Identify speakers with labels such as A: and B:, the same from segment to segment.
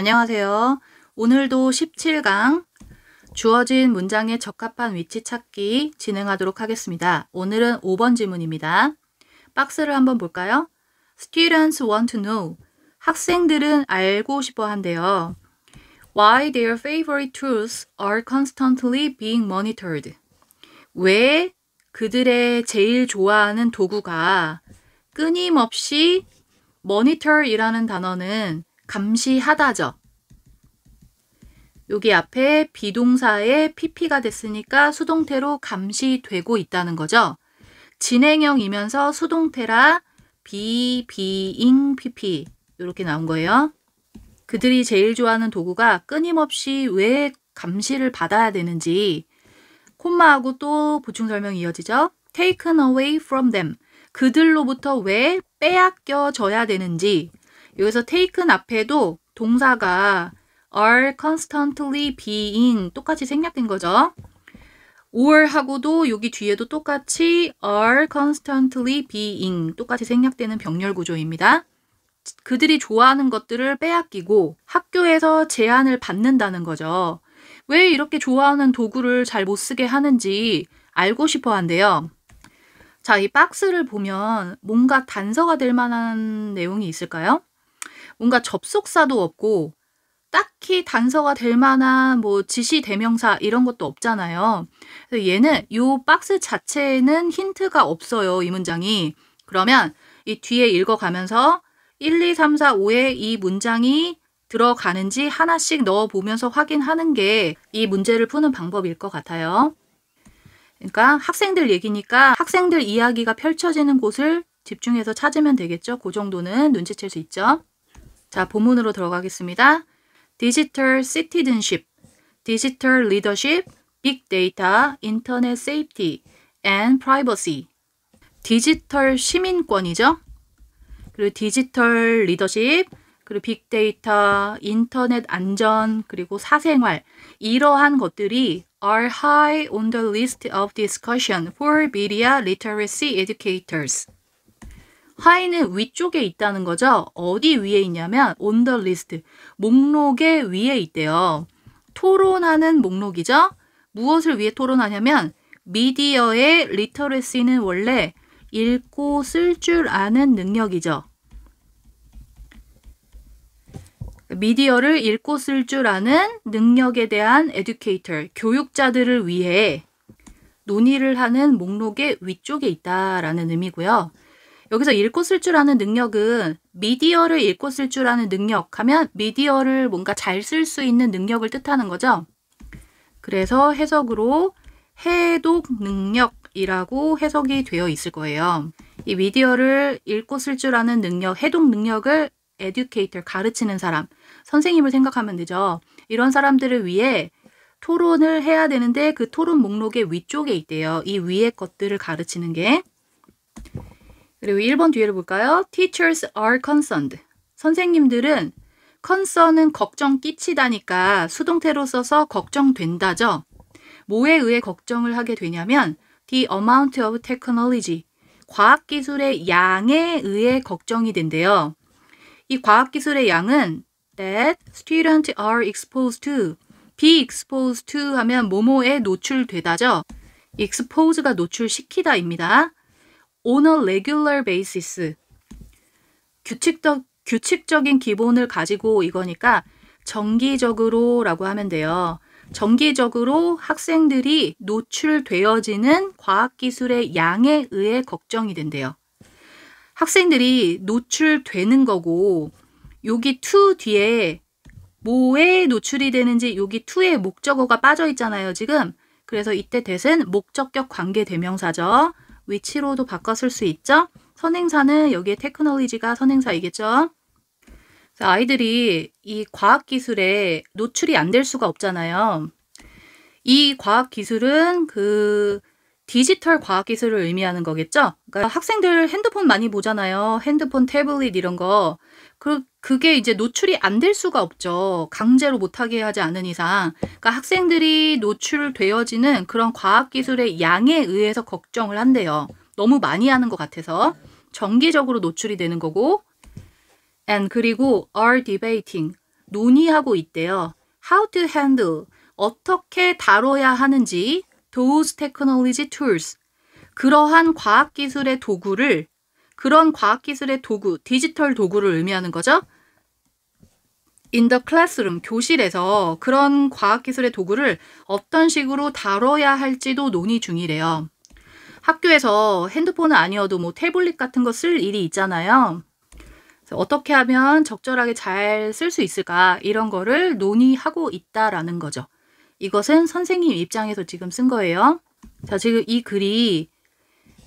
A: 안녕하세요. 오늘도 17강 주어진 문장에 적합한 위치 찾기 진행하도록 하겠습니다. 오늘은 5번 질문입니다. 박스를 한번 볼까요? Students want to know. 학생들은 알고 싶어 한대요. Why their favorite tools are constantly being monitored. 왜 그들의 제일 좋아하는 도구가 끊임없이 monitor이라는 단어는 감시하다죠. 여기 앞에 비동사에 pp가 됐으니까 수동태로 감시되고 있다는 거죠. 진행형이면서 수동태라 being pp 이렇게 나온 거예요. 그들이 제일 좋아하는 도구가 끊임없이 왜 감시를 받아야 되는지 콤마하고 또 보충 설명이 이어지죠. taken away from them. 그들로부터 왜 빼앗겨져야 되는지. 여기서 taken 앞에도 동사가 are constantly being 똑같이 생략된 거죠. or 하고도 여기 뒤에도 똑같이 are constantly being 똑같이 생략되는 병렬 구조입니다. 그들이 좋아하는 것들을 빼앗기고 학교에서 제한을 받는다는 거죠. 왜 이렇게 좋아하는 도구를 잘 못 쓰게 하는지 알고 싶어 한대요. 자, 이 박스를 보면 뭔가 단서가 될 만한 내용이 있을까요? 뭔가 접속사도 없고 딱히 단서가 될 만한 뭐 지시 대명사 이런 것도 없잖아요. 그래서 얘는 이 박스 자체에는 힌트가 없어요. 이 문장이. 그러면 이 뒤에 읽어가면서 1, 2, 3, 4, 5에 이 문장이 들어가는지 하나씩 넣어보면서 확인하는 게 이 문제를 푸는 방법일 것 같아요. 그러니까 학생들 얘기니까 학생들 이야기가 펼쳐지는 곳을 집중해서 찾으면 되겠죠. 그 정도는 눈치챌 수 있죠. 자, 본문으로 들어가겠습니다. Digital Citizenship, Digital Leadership, Big Data, Internet Safety and Privacy. 디지털 시민권이죠. 그리고 디지털 리더십, 그리고 빅데이터, 인터넷 안전, 그리고 사생활 이러한 것들이 are high on the list of discussion for media literacy educators. high는 위쪽에 있다는 거죠. 어디 위에 있냐면 on the list, 목록의 위에 있대요. 토론하는 목록이죠. 무엇을 위해 토론하냐면 미디어의 리터러시는 원래 읽고 쓸 줄 아는 능력이죠. 미디어를 읽고 쓸 줄 아는 능력에 대한 에듀케이터, 교육자들을 위해 논의를 하는 목록의 위쪽에 있다라는 의미고요. 여기서 읽고 쓸 줄 아는 능력은 미디어를 읽고 쓸 줄 아는 능력 하면 미디어를 뭔가 잘 쓸 수 있는 능력을 뜻하는 거죠. 그래서 해석으로 해독 능력이라고 해석이 되어 있을 거예요. 이 미디어를 읽고 쓸 줄 아는 능력, 해독 능력을 에듀케이터, 가르치는 사람, 선생님을 생각하면 되죠. 이런 사람들을 위해 토론을 해야 되는데 그 토론 목록의 위쪽에 있대요. 이 위의 것들을 가르치는 게. 그리고 1번 뒤에를 볼까요? Teachers are concerned. 선생님들은 concern은 걱정 끼치다니까 수동태로 써서 걱정된다죠. 뭐에 의해 걱정을 하게 되냐면 the amount of technology, 과학기술의 양에 의해 걱정이 된대요. 이 과학기술의 양은 that students are exposed to, be exposed to 하면 뭐뭐에 노출되다죠. expose가 노출시키다입니다. on a regular basis, 규칙적인 기본을 가지고 이거니까 정기적으로 라고 하면 돼요. 정기적으로 학생들이 노출되어지는 과학기술의 양에 의해 걱정이 된대요. 학생들이 노출되는 거고 여기 to 뒤에 뭐에 노출이 되는지 여기 to의 목적어가 빠져 있잖아요. 지금. 그래서 이때 that은 목적격 관계 대명사죠. 위치로도 바꿔 쓸 수 있죠. 선행사는 여기에 테크놀로지가 선행사이겠죠. 아이들이 이 과학기술에 노출이 안 될 수가 없잖아요. 이 과학기술은 그 디지털 과학기술을 의미하는 거겠죠. 그러니까 학생들 핸드폰 많이 보잖아요. 핸드폰, 태블릿 이런 거. 그게 이제 노출이 안 될 수가 없죠. 강제로 못하게 하지 않은 이상. 그러니까 학생들이 노출되어지는 그런 과학기술의 양에 의해서 걱정을 한대요. 너무 많이 하는 것 같아서. 정기적으로 노출이 되는 거고. and 그리고 are debating. 논의하고 있대요. How to handle, 어떻게 다뤄야 하는지 those technology tools, 그러한 과학기술의 도구를, 그런 과학기술의 도구, 디지털 도구를 의미하는 거죠. In the classroom, 교실에서 그런 과학기술의 도구를 어떤 식으로 다뤄야 할지도 논의 중이래요. 학교에서 핸드폰은 아니어도 뭐 태블릿 같은 거 쓸 일이 있잖아요. 그래서 어떻게 하면 적절하게 잘 쓸 수 있을까, 이런 거를 논의하고 있다라는 거죠. 이것은 선생님 입장에서 지금 쓴 거예요. 자, 지금 이 글이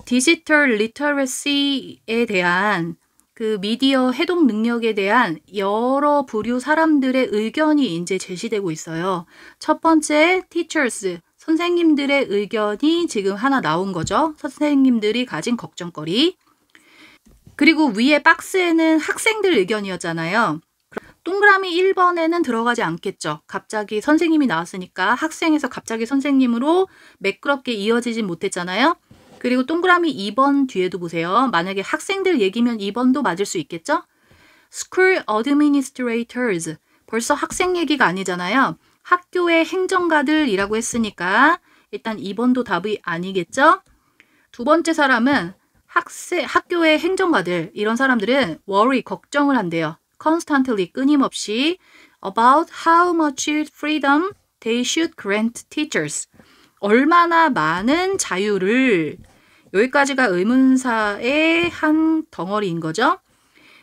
A: 디지털 리터러시에 대한 그 미디어 해독 능력에 대한 여러 부류 사람들의 의견이 이제 제시되고 있어요. 첫 번째, teachers, 선생님들의 의견이 지금 하나 나온 거죠. 선생님들이 가진 걱정거리. 그리고 위에 박스에는 학생들 의견이었잖아요. 동그라미 1번에는 들어가지 않겠죠. 갑자기 선생님이 나왔으니까 학생에서 갑자기 선생님으로 매끄럽게 이어지진 못했잖아요. 그리고 동그라미 2번 뒤에도 보세요. 만약에 학생들 얘기면 2번도 맞을 수 있겠죠? School administrators. 벌써 학생 얘기가 아니잖아요. 학교의 행정가들이라고 했으니까 일단 2번도 답이 아니겠죠? 두 번째 사람은 학교의 행정가들, 이런 사람들은 worry, 걱정을 한대요. constantly, 끊임없이 about how much freedom they should grant teachers. 얼마나 많은 자유를, 여기까지가 의문사의 한 덩어리인 거죠.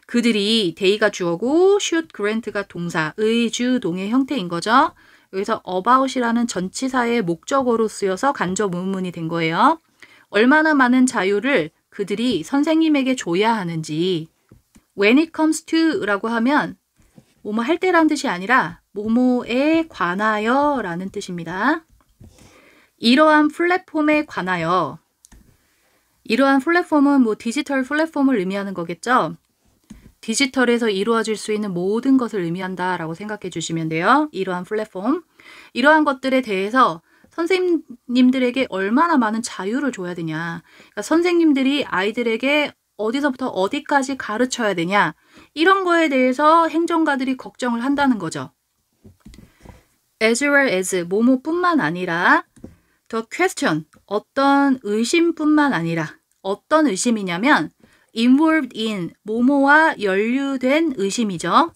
A: 그들이 they가 주어고 should grant가 동사, 의주동의 형태인 거죠. 여기서 about이라는 전치사의 목적어로 쓰여서 간접 의문문이 된 거예요. 얼마나 많은 자유를 그들이 선생님에게 줘야 하는지. When it comes to 라고 하면 뭐뭐 할 때라는 뜻이 아니라 뭐뭐에 관하여 라는 뜻입니다. 이러한 플랫폼에 관하여. 이러한 플랫폼은 뭐 디지털 플랫폼을 의미하는 거겠죠. 디지털에서 이루어질 수 있는 모든 것을 의미한다 라고 생각해 주시면 돼요. 이러한 플랫폼. 이러한 것들에 대해서 선생님들에게 얼마나 많은 자유를 줘야 되냐. 그러니까 선생님들이 아이들에게 어디서부터 어디까지 가르쳐야 되냐. 이런 거에 대해서 행정가들이 걱정을 한다는 거죠. As well as, 뭐뭐뿐만 아니라 the question, 어떤 의심뿐만 아니라, 어떤 의심이냐면 involved in, 뭐뭐와 연루된 의심이죠.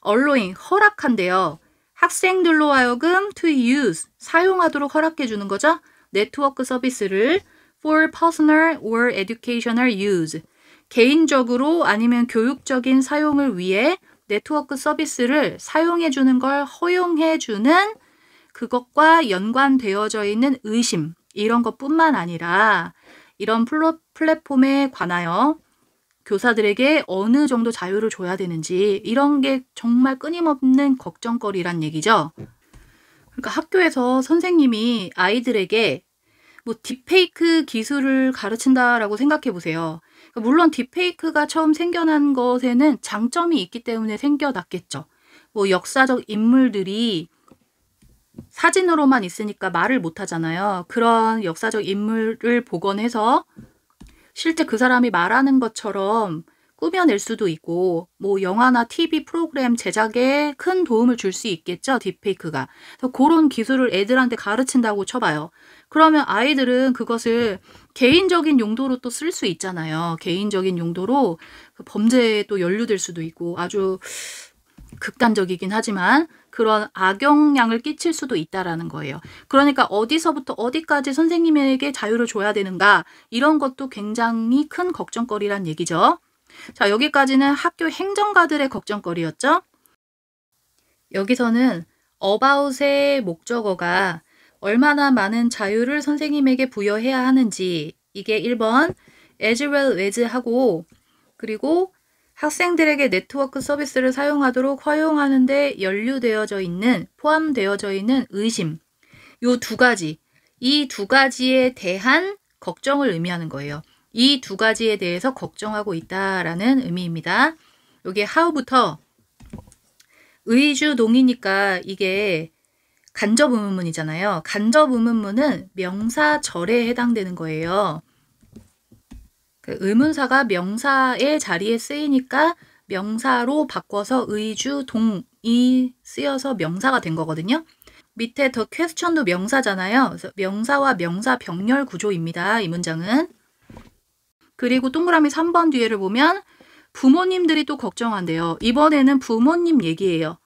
A: allowing, 허락한대요. 학생들로 하여금 to use, 사용하도록 허락해 주는 거죠. 네트워크 서비스를 for personal or educational use, 개인적으로 아니면 교육적인 사용을 위해 네트워크 서비스를 사용해 주는 걸 허용해 주는 그것과 연관되어져 있는 의심, 이런 것뿐만 아니라 이런 플랫폼에 관하여 교사들에게 어느 정도 자유를 줘야 되는지, 이런 게 정말 끊임없는 걱정거리란 얘기죠. 그러니까 학교에서 선생님이 아이들에게 뭐 딥페이크 기술을 가르친다라고 생각해 보세요. 물론 딥페이크가 처음 생겨난 것에는 장점이 있기 때문에 생겨났겠죠. 뭐 역사적 인물들이 사진으로만 있으니까 말을 못 하잖아요. 그런 역사적 인물을 복원해서 실제 그 사람이 말하는 것처럼 꾸며낼 수도 있고, 뭐 영화나 TV 프로그램 제작에 큰 도움을 줄 수 있겠죠, 딥페이크가. 그래서 그런 기술을 애들한테 가르친다고 쳐봐요. 그러면 아이들은 그것을 개인적인 용도로 또 쓸 수 있잖아요. 개인적인 용도로 범죄에 또 연루될 수도 있고, 아주 극단적이긴 하지만 그런 악영향을 끼칠 수도 있다라는 거예요. 그러니까 어디서부터 어디까지 선생님에게 자유를 줘야 되는가, 이런 것도 굉장히 큰 걱정거리란 얘기죠. 자, 여기까지는 학교 행정가들의 걱정거리였죠. 여기서는 about의 목적어가 얼마나 많은 자유를 선생님에게 부여해야 하는지, 이게 1번 as well as 하고, 그리고 학생들에게 네트워크 서비스를 사용하도록 허용하는 데 연루되어져 있는, 포함되어져 있는 의심, 요 두 가지, 이 두 가지에 대한 걱정을 의미하는 거예요. 이 두 가지에 대해서 걱정하고 있다라는 의미입니다. 여기 how부터 의주동이니까 이게 간접 의문문이잖아요. 간접 의문문은 명사절에 해당되는 거예요. 그 의문사가 명사의 자리에 쓰이니까 명사로 바꿔서 의주동 이 쓰여서 명사가 된 거거든요. 밑에 the question도 명사잖아요. 그래서 명사와 명사 병렬 구조입니다. 이 문장은. 그리고 동그라미 3번 뒤에를 보면 부모님들이 또 걱정한대요. 이번에는 부모님 얘기예요.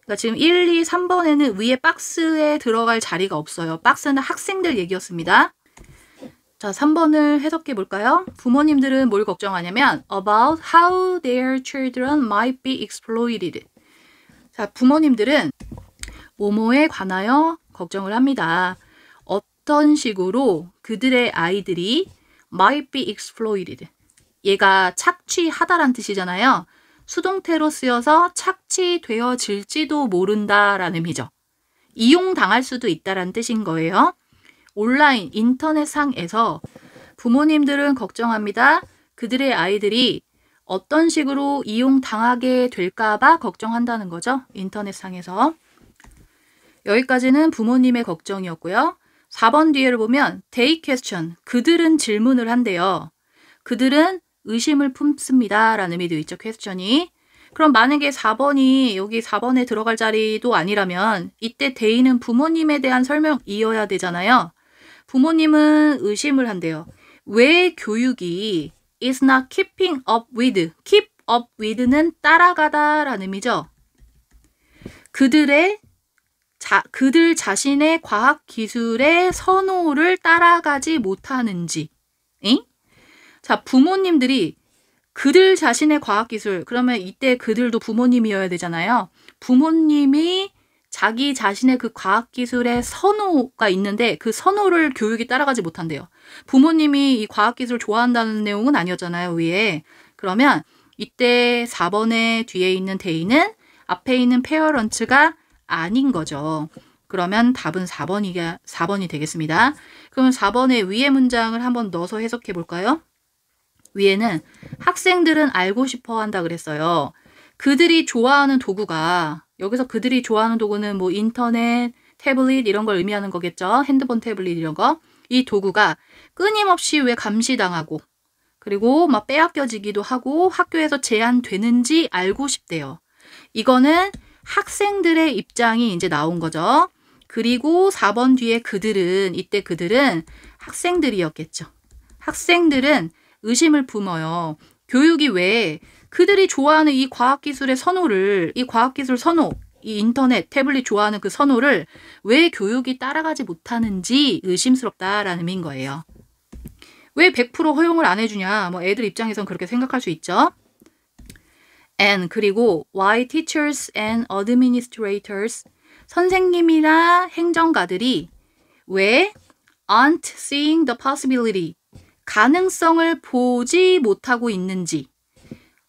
A: 그러니까 지금 1, 2, 3번에는 위에 박스에 들어갈 자리가 없어요. 박스는 학생들 얘기였습니다. 자, 3번을 해석해 볼까요? 부모님들은 뭘 걱정하냐면 about how their children might be exploited. 자, 부모님들은 뭐뭐에 관하여 걱정을 합니다. 어떤 식으로 그들의 아이들이 might be exploited. 얘가 착취하다란 뜻이잖아요. 수동태로 쓰여서 착취되어질지도 모른다라는 의미죠. 이용당할 수도 있다라는 뜻인 거예요. 온라인, 인터넷상에서 부모님들은 걱정합니다. 그들의 아이들이 어떤 식으로 이용당하게 될까봐 걱정한다는 거죠. 인터넷상에서. 여기까지는 부모님의 걱정이었고요. 4번 뒤에를 보면 they question, 그들은 질문을 한대요. 그들은 의심을 품습니다. 라는 의미도 있죠. question이. 그럼 만약에 4번이 여기 4번에 들어갈 자리도 아니라면 이때 they는 부모님에 대한 설명이어야 되잖아요. 부모님은 의심을 한대요. 왜 교육이 is not keeping up with, keep up with는 따라가다 라는 의미죠. 그들 자신의 과학기술의 선호를 따라가지 못하는지. 응? 자, 부모님들이 그들 자신의 과학기술, 그러면 이때 그들도 부모님이어야 되잖아요. 부모님이 자기 자신의 그 과학기술의 선호가 있는데 그 선호를 교육이 따라가지 못한대요. 부모님이 이 과학기술 좋아한다는 내용은 아니었잖아요, 위에. 그러면 이때 4번의 뒤에 있는 they는 앞에 있는 parents가 아닌 거죠. 그러면 답은 4번이 되겠습니다. 그러면 4번의 위의 문장을 한번 넣어서 해석해 볼까요? 위에는 학생들은 알고 싶어 한다 그랬어요. 그들이 좋아하는 도구가, 여기서 그들이 좋아하는 도구는 뭐 인터넷, 태블릿 이런 걸 의미하는 거겠죠. 핸드폰, 태블릿 이런 거. 이 도구가 끊임없이 왜 감시당하고 그리고 막 빼앗겨지기도 하고 학교에서 제한되는지 알고 싶대요. 이거는 학생들의 입장이 이제 나온 거죠. 그리고 4번 뒤에 그들은, 이때 그들은 학생들이었겠죠. 학생들은 의심을 품어요. 교육이 왜 그들이 좋아하는 이 과학기술의 선호를, 이 과학기술 선호, 이 인터넷, 태블릿 좋아하는 그 선호를 왜 교육이 따라가지 못하는지 의심스럽다라는 의미인 거예요. 왜 100% 허용을 안 해주냐? 뭐 애들 입장에선 그렇게 생각할 수 있죠. And 그리고 why teachers and administrators, 선생님이나 행정가들이 왜 aren't seeing the possibility, 가능성을 보지 못하고 있는지.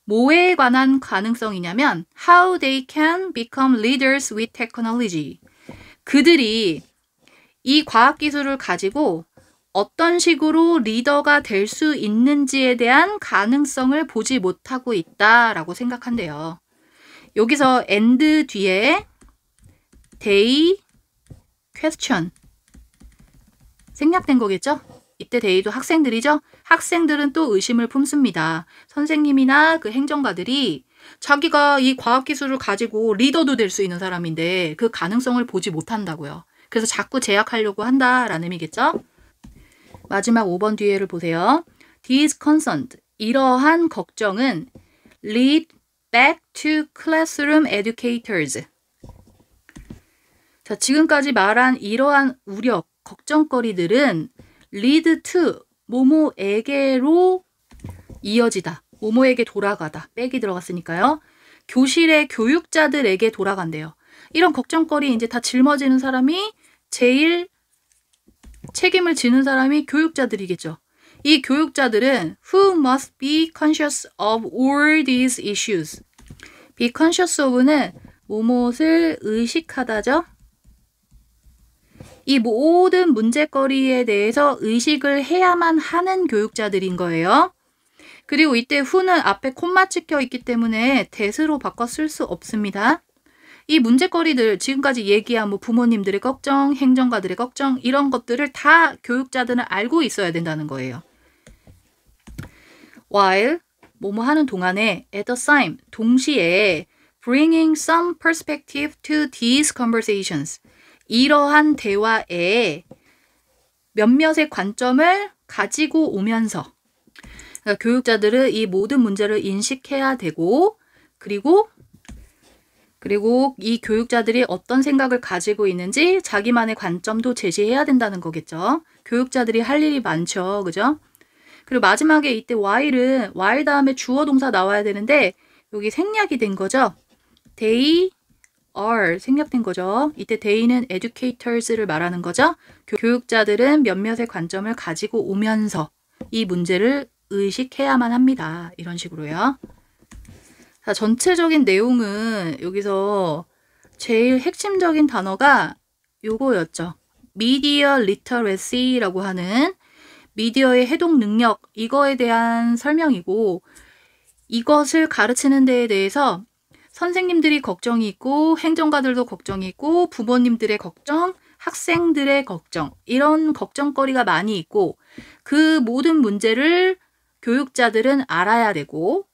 A: 뭐에 관한 가능성이냐면 how they can become leaders with technology. 그들이 이 과학기술을 가지고 어떤 식으로 리더가 될 수 있는지에 대한 가능성을 보지 못하고 있다라고 생각한대요. 여기서 and 뒤에 they question 생략된 거겠죠? 이때 they도 학생들이죠? 학생들은 또 의심을 품습니다. 선생님이나 그 행정가들이 자기가 이 과학기술을 가지고 리더도 될 수 있는 사람인데 그 가능성을 보지 못한다고요. 그래서 자꾸 제약하려고 한다라는 의미겠죠? 마지막 5번 뒤에를 보세요. These concerns, 이러한 걱정은 lead back to classroom educators. 자, 지금까지 말한 이러한 우려, 걱정거리들은 lead to, 모모에게로 이어지다. 모모에게 돌아가다. 백이 들어갔으니까요. 교실의 교육자들에게 돌아간대요. 이런 걱정거리 이제 다 짊어지는 사람이 제일 책임을 지는 사람이 교육자들이겠죠. 이 교육자들은 who must be conscious of all these issues. be conscious of는 무엇을 의식하다죠. 이 모든 문제거리에 대해서 의식을 해야만 하는 교육자들인 거예요. 그리고 이때 who는 앞에 콤마 찍혀 있기 때문에 that으로 바꿔 쓸 수 없습니다. 이 문제거리들, 지금까지 얘기한 뭐 부모님들의 걱정, 행정가들의 걱정, 이런 것들을 다 교육자들은 알고 있어야 된다는 거예요. While, 뭐뭐 하는 동안에, at the same, 동시에 bringing some perspective to these conversations. 이러한 대화에 몇몇의 관점을 가지고 오면서 그러니까 교육자들은 이 모든 문제를 인식해야 되고 그리고 이 교육자들이 어떤 생각을 가지고 있는지 자기만의 관점도 제시해야 된다는 거겠죠. 교육자들이 할 일이 많죠. 그죠? 그리고 마지막에 이때 while은 while 다음에 주어 동사 나와야 되는데 여기 생략이 된 거죠. They are 생략된 거죠. 이때 they는 educators를 말하는 거죠. 교육자들은 몇몇의 관점을 가지고 오면서 이 문제를 의식해야만 합니다. 이런 식으로요. 자, 전체적인 내용은 여기서 제일 핵심적인 단어가 요거였죠. Media Literacy라고 하는 미디어의 해독 능력, 이거에 대한 설명이고 이것을 가르치는 데에 대해서 선생님들이 걱정이 있고 행정가들도 걱정이 있고 부모님들의 걱정, 학생들의 걱정 이런 걱정거리가 많이 있고 그 모든 문제를 교육자들은 알아야 되고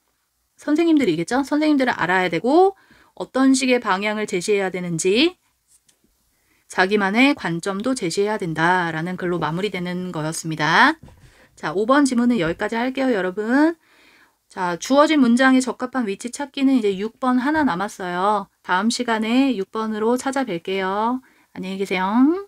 A: 선생님들이겠죠? 선생님들은 알아야 되고 어떤 식의 방향을 제시해야 되는지 자기만의 관점도 제시해야 된다라는 글로 마무리되는 거였습니다. 자, 5번 지문은 여기까지 할게요, 여러분. 자, 주어진 문장에 적합한 위치 찾기는 이제 6번 하나 남았어요. 다음 시간에 6번으로 찾아뵐게요. 안녕히 계세요.